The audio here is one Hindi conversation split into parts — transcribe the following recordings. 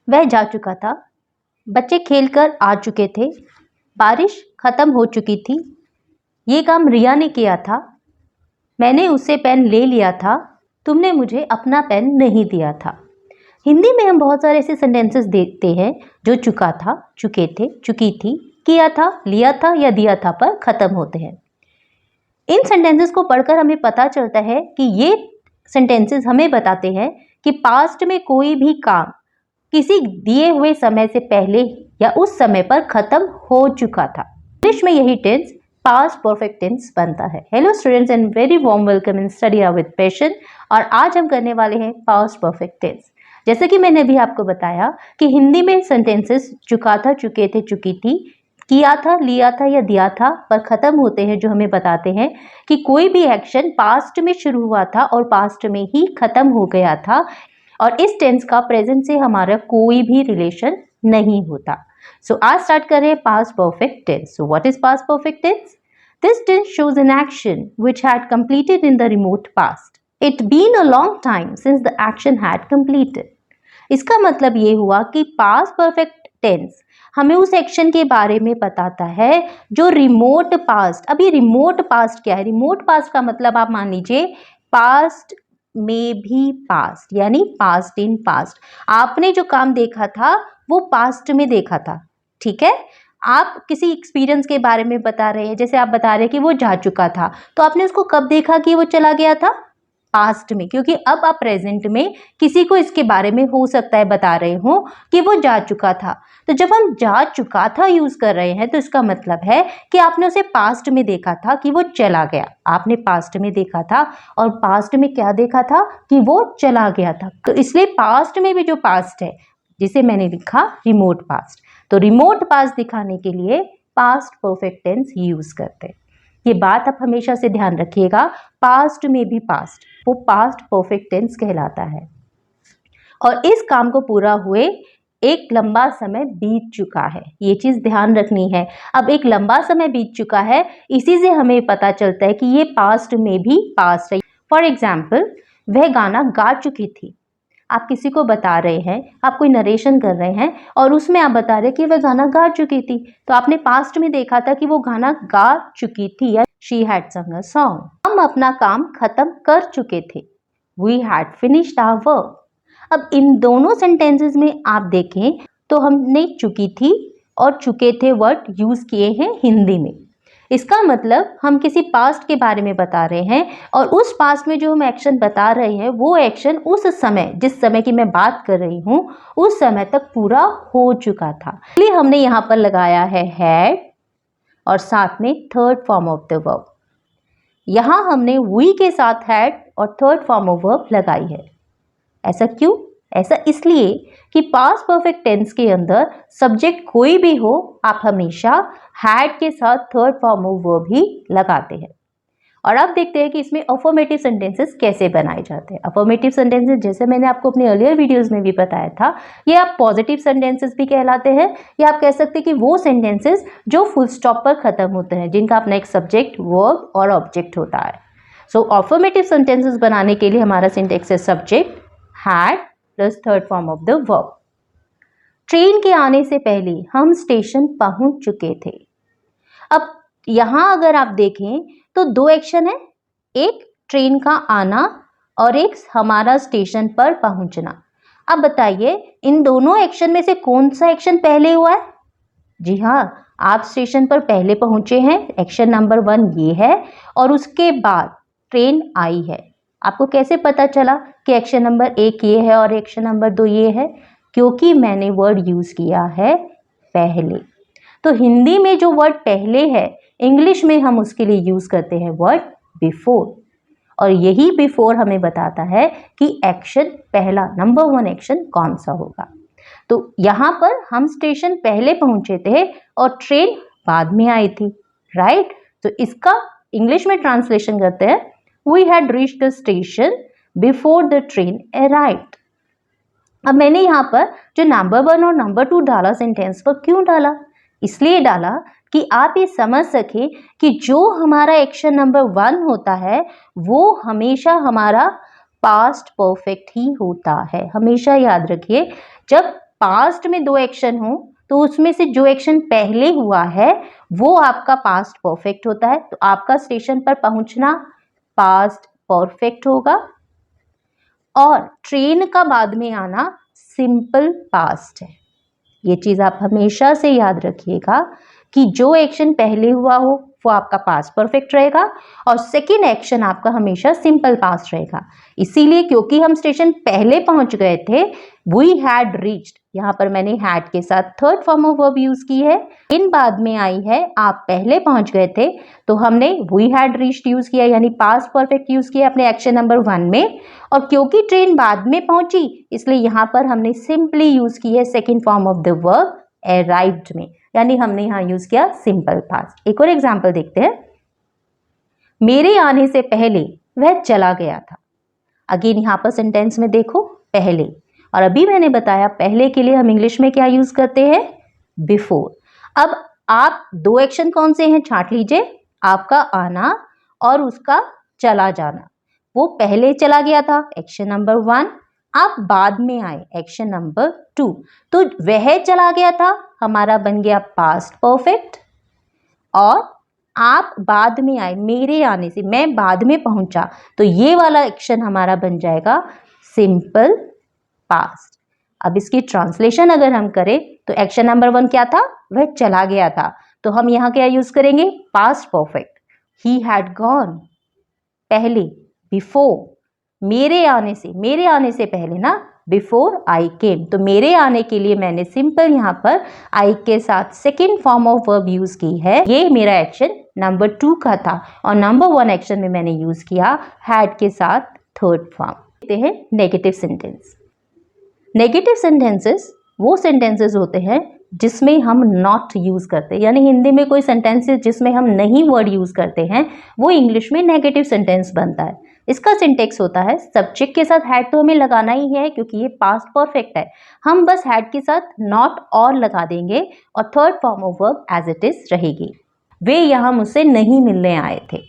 वह जा चुका था। बच्चे खेलकर आ चुके थे। बारिश खत्म हो चुकी थी। ये काम रिया ने किया था। मैंने उससे पेन ले लिया था। तुमने मुझे अपना पेन नहीं दिया था। हिंदी में हम बहुत सारे ऐसे सेंटेंसेस देखते हैं जो चुका था, चुके थे, चुकी थी, किया था, लिया था या दिया था पर खत्म होते हैं। इन सेंटेंसेस को पढ़कर हमें पता चलता है कि ये सेंटेंसेस हमें बताते हैं कि पास्ट में कोई भी काम किसी दिए हुए समय से पहले या उस समय पर खत्म हो चुका था। इंग्लिश में यही टेंस पास्ट परफेक्ट टेंस बनता है। Hello students and very warm welcome in study with passion. और आज हम करने वाले हैं पास्ट परफेक्ट टेंस। जैसे कि मैंने अभी आपको बताया कि हिंदी में सेंटेंसेस चुका था, चुके थे, चुकी थी, किया था, लिया था या दिया था पर खत्म होते हैं, जो हमें बताते हैं कि कोई भी एक्शन पास्ट में शुरू हुआ था और पास्ट में ही खत्म हो गया था और इस टेंस का प्रेजेंट से हमारा कोई भी रिलेशन नहीं होता। सो आज स्टार्ट करें past perfect tense. So what is past perfect tense? This tense shows an action which had completed in the remote past. It been a long time since the action had completed. इसका मतलब ये हुआ कि पास्ट परफेक्ट टेंस हमें उस एक्शन के बारे में बताता है जो रिमोट पास्ट। अब ये रिमोट पास्ट क्या है? रिमोट पास्ट का मतलब आप मान लीजिए पास्ट में भी पास्ट, यानी पास्ट इन पास्ट। आपने जो काम देखा था वो पास्ट में देखा था, ठीक है। आप किसी एक्सपीरियंस के बारे में बता रहे हैं, जैसे आप बता रहे हैं कि वो जा चुका था, तो आपने उसको कब देखा कि वो चला गया था? पास्ट में, क्योंकि अब आप प्रेजेंट में किसी को इसके बारे में हो सकता है बता रहे हो कि वो जा चुका था। तो जब हम जा चुका था यूज कर रहे हैं तो इसका मतलब है कि आपने उसे पास्ट में देखा था कि वो चला गया। आपने पास्ट में देखा था और पास्ट में क्या देखा था? कि वो चला गया था। तो इसलिए पास्ट में भी जो पास्ट है जिसे मैंने लिखा रिमोट पास्ट, तो रिमोट पास्ट दिखाने के लिए पास्ट परफेक्ट टेंस यूज करते हैं। ये बात आप हमेशा से ध्यान रखिएगा, पास्ट में भी पास्ट वो पास्ट परफेक्ट टेंस कहलाता है। और इस काम को पूरा हुए एक लंबा समय बीत चुका है, ये चीज ध्यान रखनी है। अब एक लंबा समय बीत चुका है, इसी से हमें पता चलता है कि ये पास्ट में भी पास्ट है। फॉर एग्जाम्पल, वह गाना गा चुकी थी। आप किसी को बता रहे हैं, आप कोई नरेशन कर रहे हैं और उसमें आप बता रहे हैं कि वह गाना गा चुकी थी, तो आपने पास्ट में देखा था कि वो गाना गा चुकी थी या शी हैड सung a song। हम अपना काम खत्म कर चुके थे, we had finished our work। अब इन दोनों सेंटेंसेस में आप देखें तो हमने चुकी थी और चुके थे वर्ड यूज किए हैं हिंदी में। इसका मतलब हम किसी पास्ट के बारे में बता रहे हैं और उस पास्ट में जो हम एक्शन बता रहे हैं वो एक्शन उस समय, जिस समय की मैं बात कर रही हूँ, उस समय तक पूरा हो चुका था। इसलिए हमने यहाँ पर लगाया है हैड और साथ में third form of the verb. यहाँ हमने वी के साथ हैड और थर्ड फॉर्म ऑफ वर्ब लगाई है। ऐसा क्यों? ऐसा इसलिए कि पास्ट परफेक्ट टेंस के अंदर सब्जेक्ट कोई भी हो, आप हमेशा हैड के साथ थर्ड फॉर्म ऑफ वर्ब ही लगाते हैं। और अब देखते हैं कि इसमें अफर्मेटिव सेंटेंसेस कैसे बनाए जाते हैं। अफर्मेटिव सेंटेंसेस, जैसे मैंने आपको अपने अर्लियर वीडियोस में भी बताया था, ये आप पॉजिटिव सेंटेंसेस भी कहलाते हैं, या आप कह सकते हैं कि वो सेंटेंसेस जो फुल स्टॉप पर खत्म होते हैं, जिनका अपना एक सब्जेक्ट, वर्ब और ऑब्जेक्ट होता है। सो अफर्मेटिव सेंटेंसेस बनाने के लिए हमारा सिंटेक्स है subject had plus third form of the verb. Train के आने से पहले हम स्टेशन पहुंच चुके थे। अब यहां अगर आप देखें तो दो एक्शन है, एक ट्रेन का आना और एक हमारा स्टेशन पर पहुंचना। अब बताइए इन दोनों एक्शन में से कौन सा एक्शन पहले हुआ है? जी हाँ, आप स्टेशन पर पहले पहुंचे हैं, एक्शन नंबर 1 ये है, और उसके बाद ट्रेन आई है। आपको कैसे पता चला कि एक्शन नंबर 1 ये है और एक्शन नंबर 2 ये है? क्योंकि मैंने वर्ड यूज किया है पहले। तो हिंदी में जो वर्ड पहले है, इंग्लिश में हम उसके लिए यूज करते हैं वर्ड बिफोर, और यही बिफोर हमें बताता है कि एक्शन पहला, नंबर 1 एक्शन कौन सा होगा। तो यहाँ पर हम स्टेशन पहले पहुंचे थे और ट्रेन बाद में आई थी, राइट। तो इसका इंग्लिश में ट्रांसलेशन करते हैं, we had reached the station before the train arrived. अब मैंने यहाँ पर जो नंबर 1 और नंबर 2 डाला सेंटेंस पर, क्यों डाला? इसलिए डाला कि आप ये समझ सके कि जो हमारा एक्शन नंबर 1 होता है वो हमेशा हमारा पास्ट परफेक्ट ही होता है। हमेशा याद रखिए, जब पास्ट में दो एक्शन हो तो उसमें से जो एक्शन पहले हुआ है वो आपका पास्ट परफेक्ट होता है, तो आपका स्टेशन पर पहुंचना पास्ट परफेक्ट होगा। और ट्रेन का बाद में आना सिंपल पास्ट है। ये चीज आप हमेशा से याद रखिएगा कि जो एक्शन पहले हुआ हो वो आपका पास्ट परफेक्ट रहेगा और सेकेंड एक्शन आपका हमेशा सिंपल पास्ट रहेगा। इसीलिए क्योंकि हम स्टेशन पहले पहुंच गए थे, वी हैड रीच्ड, यहाँ पर मैंने हैड के साथ third form of verb use की है। इन बाद में आई है, आप पहले पहुंच गए थे तो हमने वी हैड रीच्ड यूज किया, यानी पास्ट परफेक्ट यूज किया अपने एक्शन नंबर 1 में। और क्योंकि ट्रेन बाद में पहुंची इसलिए यहाँ पर हमने सिंपली यूज की है second form of the verb arrived में, यानी हमने यहाँ यूज किया सिंपल पास्ट। एक और एग्जाम्पल देखते हैं। मेरे आने से पहले वह चला गया था। अगेन यहाँ पर सेंटेंस में देखो पहले, और अभी मैंने बताया पहले के लिए हम इंग्लिश में क्या यूज करते हैं, बिफोर। अब आप दो एक्शन कौन से हैं छांट लीजिए, आपका आना और उसका चला जाना। वो पहले चला गया था एक्शन नंबर 1, आप बाद में आए एक्शन नंबर 2, तो वह चला गया था हमारा बन गया पास्ट परफेक्ट। और आप बाद में आए, मेरे आने से, मैं बाद में पहुंचा, तो ये वाला एक्शन हमारा बन जाएगा सिंपल पास्ट। अब इसकी ट्रांसलेशन अगर हम करें तो एक्शन नंबर 1 क्या था, वह चला गया था, तो हम यहाँ क्या यूज करेंगे, past perfect. He had gone, पहले, बिफोर, मेरे आने से पहले ना, बिफोर आई केम, तो मेरे आने के लिए मैंने सिंपल यहाँ पर आई के साथ second form of verb use की है। ये मेरा एक्शन नंबर 2 का था और नंबर 1 एक्शन में मैंने यूज किया हैड के साथ थर्ड फॉर्म। देखते हैं नेगेटिव सेंटेंस। नेगेटिव सेंटेंसेस वो सेंटेंसेस होते हैं जिसमें हम नॉट यूज करते हैं, यानी हिंदी में कोई सेंटेंसेस जिसमें हम नहीं वर्ड यूज करते हैं वो इंग्लिश में नेगेटिव सेंटेंस बनता है। इसका सिंटेक्स होता है, सब्जेक्ट के साथ हैड तो हमें लगाना ही है क्योंकि ये पास्ट परफेक्ट है, हम बस हैड के साथ नॉट और लगा देंगे और third form of verb as it is रहेगी। वे यहाँ मुझसे नहीं मिलने आए थे,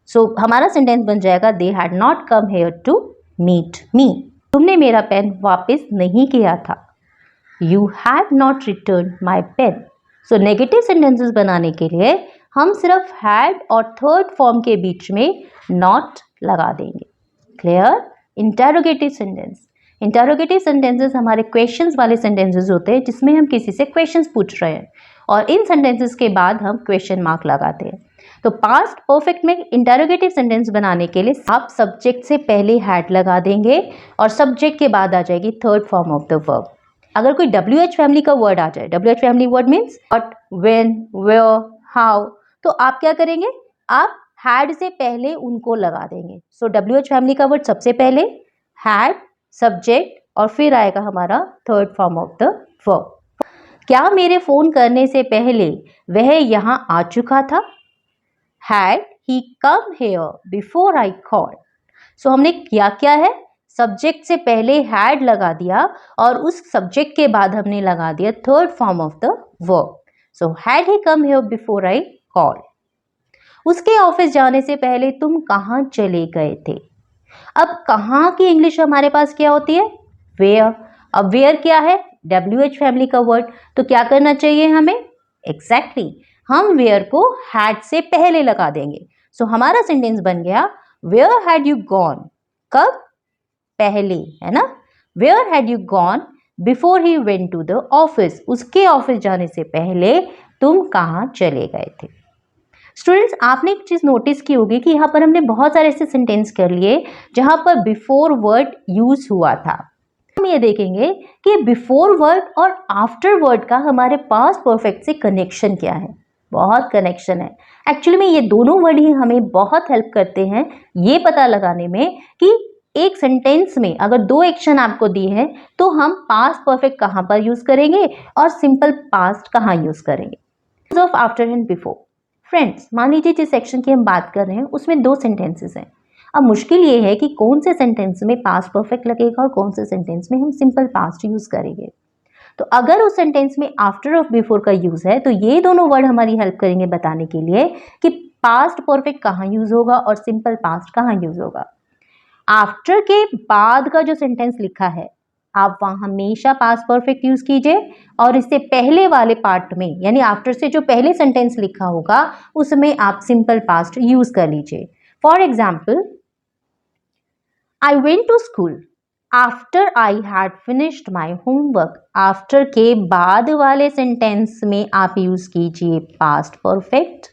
सो हमारा सेंटेंस बन जाएगा they had not come here to meet me. तुमने मेरा पेन वापस नहीं किया था, you have not return my pen. So negative sentences बनाने के लिए हम सिर्फ हैड और थर्ड फॉर्म के बीच में नॉट लगा देंगे। Clear? Interrogative sentence, interrogative sentences हमारे क्वेश्चंस वाले सेंटेंसेस होते हैं जिसमें हम किसी से क्वेश्चंस पूछ रहे हैं और इन सेंटेंसेस के बाद हम क्वेश्चन मार्क लगाते हैं। तो पास्ट परफेक्ट में इंटरोगेटिव सेंटेंस बनाने के लिए आप सब्जेक्ट से पहले हैड लगा देंगे और सब्जेक्ट के बाद आ जाएगी third form of the verb. अगर कोई WH फैमिली का वर्ड आ जाए, WH family word means what, when, where, how, तो आप क्या करेंगे, आप हैड से पहले उनको लगा देंगे। सो WH फैमिली का वर्ड सबसे पहले हैड, सब्जेक्ट और फिर आएगा हमारा third form of the verb. क्या मेरे फोन करने से पहले वह यहाँ आ चुका था, had he come here before I called. So हमने किया क्या है, सब्जेक्ट से पहले हैड लगा दिया और उस सब्जेक्ट के बाद हमने लगा दिया third form of the verb. So had he come here before I called. उसके ऑफिस जाने से पहले तुम कहाँ चले गए थे। अब कहाँ की इंग्लिश हमारे पास क्या होती है, वेयर। अब वेयर क्या है, WH फैमिली का वर्ड, तो क्या करना चाहिए हमें, एग्जैक्टली हम वेयर को हैड से पहले लगा देंगे। सो हमारा सेंटेंस बन गया वेयर हैड यू गॉन, कब, पहले, है ना। Where had you gone before he went to the office, उसके ऑफिस जाने से पहले तुम कहाँ चले गए थे। स्टूडेंट्स, आपने एक चीज नोटिस की होगी कि यहाँ पर हमने बहुत सारे ऐसे सेंटेंस कर लिए जहां पर बिफोर वर्ड यूज हुआ था। हम ये देखेंगे कि बिफोर वर्ड और आफ्टर वर्ड का हमारे पास्ट परफेक्ट से कनेक्शन क्या है। बहुत कनेक्शन है एक्चुअली में, ये दोनों वर्ड ही हमें बहुत हेल्प करते हैं ये पता लगाने में कि एक सेंटेंस में अगर दो एक्शन आपको दिए हैं तो हम पास्ट परफेक्ट कहाँ पर यूज करेंगे और सिंपल पास्ट कहाँ यूज करेंगे। Of after and before. Friends, मान लीजिए जिस सेक्शन की हम बात कर रहे हैं उसमें दो सेंटेंसेस हैं। अब मुश्किल ये है कि कौन से सेंटेंस में पास्ट परफेक्ट लगेगा और कौन से सेंटेंस में हम सिंपल पास्ट यूज करेंगे। तो अगर उस सेंटेंस में आफ्टर और बिफोर का यूज है तो ये दोनों वर्ड हमारी हेल्प करेंगे बताने के लिए कि पास्ट परफेक्ट कहाँ यूज होगा और सिंपल पास्ट कहाँ यूज होगा। आफ्टर के बाद का जो सेंटेंस लिखा है, आप वहां हमेशा पास्ट परफेक्ट यूज कीजिए और इससे पहले वाले पार्ट में यानी आफ्टर से जो पहले सेंटेंस लिखा होगा उसमें आप सिंपल पास्ट यूज कर लीजिए। For example, I went to school after I had finished my homework. After के बाद वाले सेंटेंस में आप यूज कीजिए पास्ट परफेक्ट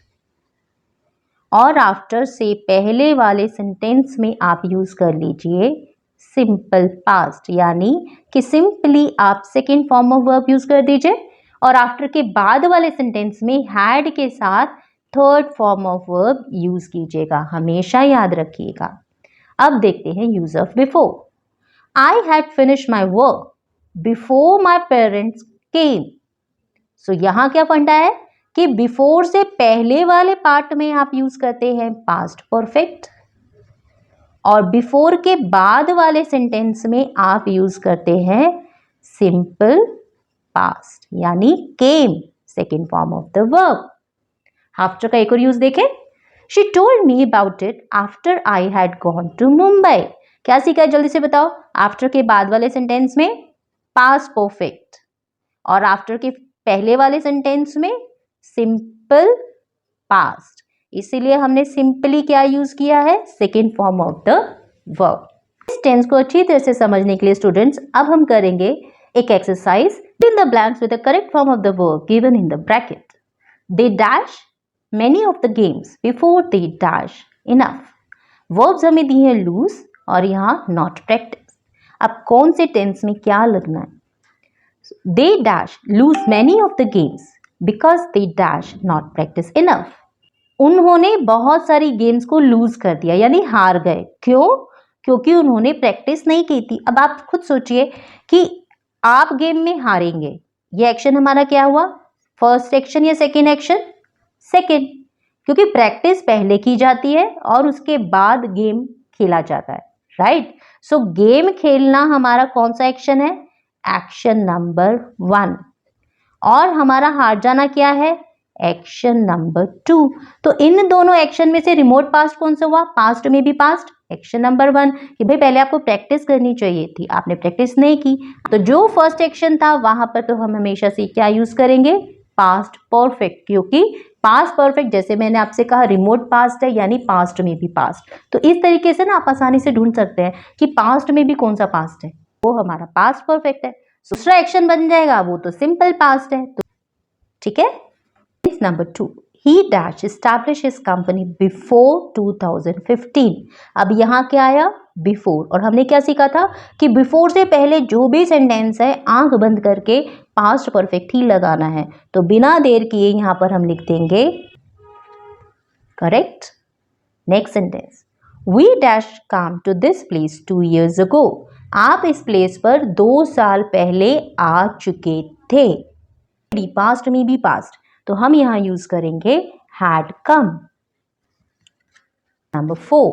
और आफ्टर से पहले वाले सेंटेंस में आप यूज कर लीजिए सिंपल पास्ट, यानी कि सिंपली आप second form of verb use कर दीजिए और आफ्टर के बाद वाले सेंटेंस में हैड के साथ third form of verb use कीजिएगा, हमेशा याद रखिएगा। अब देखते हैं use of before. I had finished my work before my parents came. So यहाँ क्या फंडा है कि बिफोर से पहले वाले पार्ट में आप यूज करते हैं पास्ट परफेक्ट और बिफोर के बाद वाले सेंटेंस में आप यूज करते हैं सिंपल पास्ट यानी came, second form of the verb. After का एक और यूज देखें। She told me about it after I had gone to Mumbai. क्या सीखा है जल्दी से बताओ। आफ्टर के बाद वाले सेंटेंस में पास्ट परफेक्ट और आफ्टर के पहले वाले सेंटेंस में सिंपल पास्ट, इसीलिए हमने सिंपली क्या यूज किया है second form of the verb. इस टेंस को अच्छी तरह से समझने के लिए स्टूडेंट्स अब हम करेंगे एक exercise. In the blanks with the correct form of the verb given in the bracket. They dash many of the games before they dash enough. Verbs हमें दी है लूज और यहाँ नॉट प्रैक्टिस। अब कौन से टेंस में क्या लगना है। They dash lose many of the games because they dash not practise enough. उन्होंने बहुत सारी गेम्स को लूज कर दिया यानी हार गए। क्यों? क्योंकि उन्होंने प्रैक्टिस नहीं की थी। अब आप खुद सोचिए कि आप गेम में हारेंगे, ये एक्शन हमारा क्या हुआ, फर्स्ट एक्शन या सेकेंड एक्शन, सेकेंड, क्योंकि प्रैक्टिस पहले की जाती है और उसके बाद गेम खेला जाता है, राइट। सो गेम खेलना हमारा कौन सा एक्शन है, एक्शन नंबर 1 और हमारा हार जाना क्या है, एक्शन नंबर 2। तो इन दोनों एक्शन में से रिमोट पास्ट कौन सा हुआ, पास्ट में भी पास्ट एक्शन नंबर 1 कि भाई पहले आपको प्रैक्टिस करनी चाहिए थी, आपने प्रैक्टिस नहीं की। तो जो फर्स्ट एक्शन था वहां पर तो हम हमेशा से क्या यूज करेंगे, पास्ट परफेक्ट, क्योंकि पास्ट परफेक्ट जैसे मैंने आपसे कहा रिमोट पास्ट है यानी पास्ट में भी पास्ट। तो इस तरीके से ना आप आसानी से ढूंढ सकते हैं कि पास्ट में भी कौन सा पास्ट है, वो हमारा पास्ट परफेक्ट है। दूसरा एक्शन बन जाएगा वो तो सिंपल पास्ट है। तो ठीक है। Number 2, he dash established his company before 2015। अब यहाँ क्या आया, बिफोर, और हमने क्या सीखा था कि बिफोर से पहले जो भी सेंटेंस है आंख बंद करके पास्ट परफेक्ट ही लगाना है। तो बिना देर किए यहाँ पर हम लिख देंगे correct. Next sentence, we dash come to this place 2 years ago। आप इस प्लेस पर 2 साल पहले आ चुके थे। पास्ट में भी पास्ट, तो हम यहां यूज करेंगे had come। Number 4,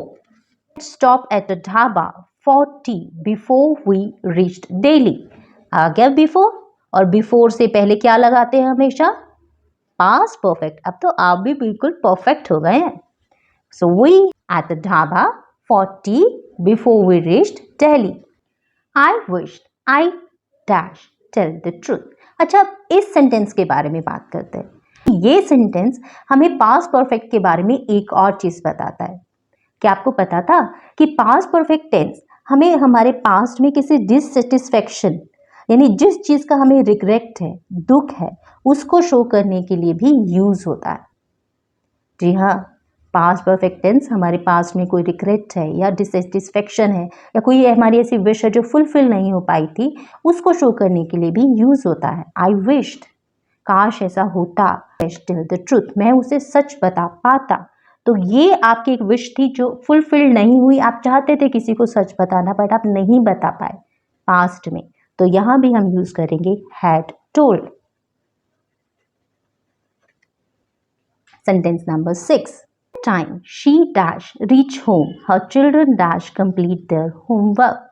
stop at a dhaba for tea before we reached Delhi। आ गया बिफोर, और बिफोर से पहले क्या लगाते हैं हमेशा, पास्ट परफेक्ट। अब तो आप भी बिल्कुल परफेक्ट हो गए हैं। सो we at the dhaba for tea before we reached Delhi। I wished I dash tell the truth। अच्छा, इस सेंटेंस के बारे में बात करते हैं। ये सेंटेंस हमें पास्ट परफेक्ट के बारे में एक और चीज बताता है। क्या आपको पता था कि पास्ट परफेक्ट टेंस हमें हमारे पास्ट में किसी डिससेटिस्फेक्शन यानी जिस चीज का हमें रिग्रेट है, दुख है, उसको शो करने के लिए भी यूज होता है। जी हाँ, पास्ट परफेक्ट टेंस हमारे पास्ट में कोई रिग्रेट है या डिससेटिस्फेक्शन है या कोई हमारी ऐसी विश है जो फुलफिल नहीं हो पाई थी, उसको शो करने के लिए भी यूज होता है। आई विश्ड, काश ऐसा होता, टेल द ट्रूथ, मैं उसे सच बता पाता। तो ये आपकी एक विश थी जो फुलफिल नहीं हुई, आप चाहते थे किसी को सच बताना बट आप नहीं बता पाए पास्ट में, तो यहां भी हम यूज करेंगे had told. Sentence number 6, time she dash reach home her children dash complete their homework.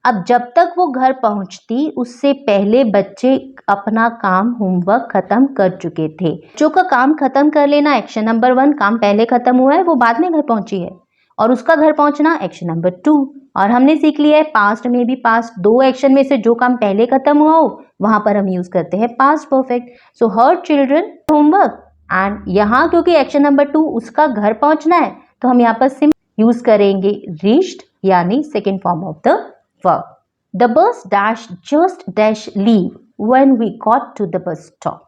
अब जब तक वो घर पहुंचती उससे पहले बच्चे अपना काम होमवर्क खत्म कर चुके थे। बच्चों का काम खत्म कर लेना एक्शन नंबर 1, काम पहले खत्म हुआ है, वो बाद में घर पहुंची है, और उसका घर पहुंचना एक्शन नंबर 2, और हमने सीख लिया है पास्ट में भी पास्ट दो एक्शन में से जो काम पहले खत्म हुआ हो वहां पर हम यूज करते हैं past perfect. So her children homework, and यहाँ क्योंकि एक्शन नंबर 2 उसका घर पहुंचना है तो हम यहाँ पर सिम यूज करेंगे रीच्ड यानी second form of the verb. The bus dash just dash leave when we got to the bus stop.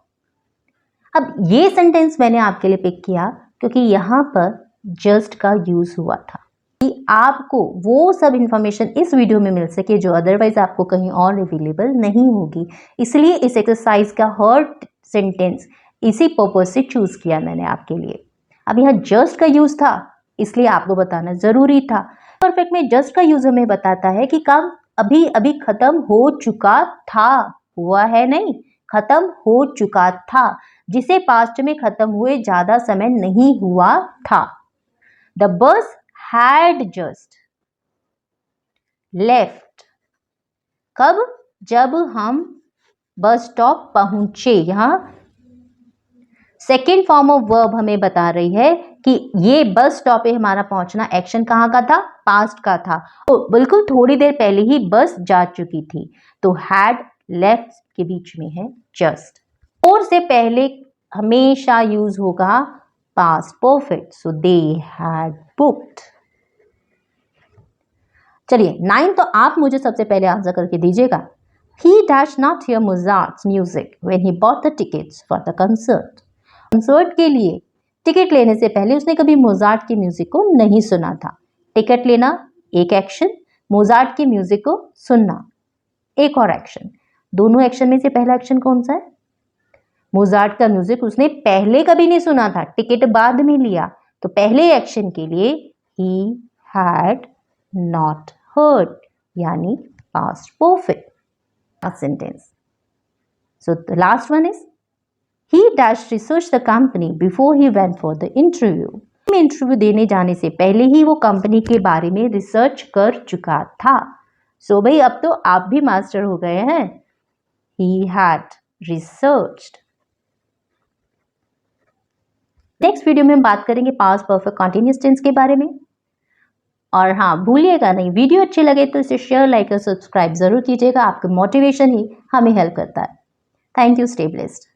अब ये सेंटेंस मैंने आपके लिए पिक किया क्योंकि यहाँ पर जस्ट का यूज हुआ था कि आपको वो सब इंफॉर्मेशन इस वीडियो में मिल सके जो अदरवाइज आपको कहीं और अवेलेबल नहीं होगी, इसलिए इस एक्सरसाइज का हर सेंटेंस इसी पर्पज से चूज किया मैंने आपके लिए। अब यहाँ जस्ट का यूज था इसलिए आपको बताना जरूरी था। परफेक्ट में जस्ट का यूज हमें बताता है कि काम अभी अभी खत्म हो चुका था, हुआ है नहीं, खत्म हो चुका था, जिसे पास्ट में खत्म हुए ज्यादा समय नहीं हुआ था। The bus had just left. कब? जब हम बस स्टॉप पहुंचे। यहां सेकेंड फॉर्म ऑफ वर्ब हमें बता रही है कि ये बस स्टॉप पे हमारा पहुंचना एक्शन कहाँ का था? पास्ट का था। तो बिल्कुल थोड़ी देर पहले ही बस जा चुकी थी, तो हैड लेफ्ट के बीच में है जस्ट। और से पहले हमेशा यूज होगा past perfect, so they had booked. चलिए 9 तो आप मुझे सबसे पहले आंसर करके दीजिएगा। He dash not hear Mozart's music when he bought the tickets for the concert. Concert के लिए टिकट लेने से पहले उसने कभी मोजार्ट की म्यूजिक को नहीं सुना था। टिकट लेना एक एक्शन, मोजार्ट की म्यूजिक को सुनना एक और एक्शन। दोनों एक्शन में से पहला एक्शन कौन सा है? मोजार्ट का म्यूजिक उसने पहले कभी नहीं सुना था, टिकट बाद में लिया, तो पहले एक्शन के लिए he had not heard यानी past perfect sentence. So the last one is he dash researched the company before he went for the interview. Interview देने जाने से पहले ही वो कंपनी के बारे में रिसर्च कर चुका था। सो भाई अब तो आप भी मास्टर हो गए हैं। He had researched. Next video में हम बात करेंगे पास्ट परफेक्ट कंटीन्यूअस टेंस के बारे में। और हाँ भूलिएगा नहीं, वीडियो अच्छे लगे तो इसे शेयर लाइक और सब्सक्राइब जरूर कीजिएगा, आपका मोटिवेशन ही हमें हेल्प करता है। Thank you, stay blessed.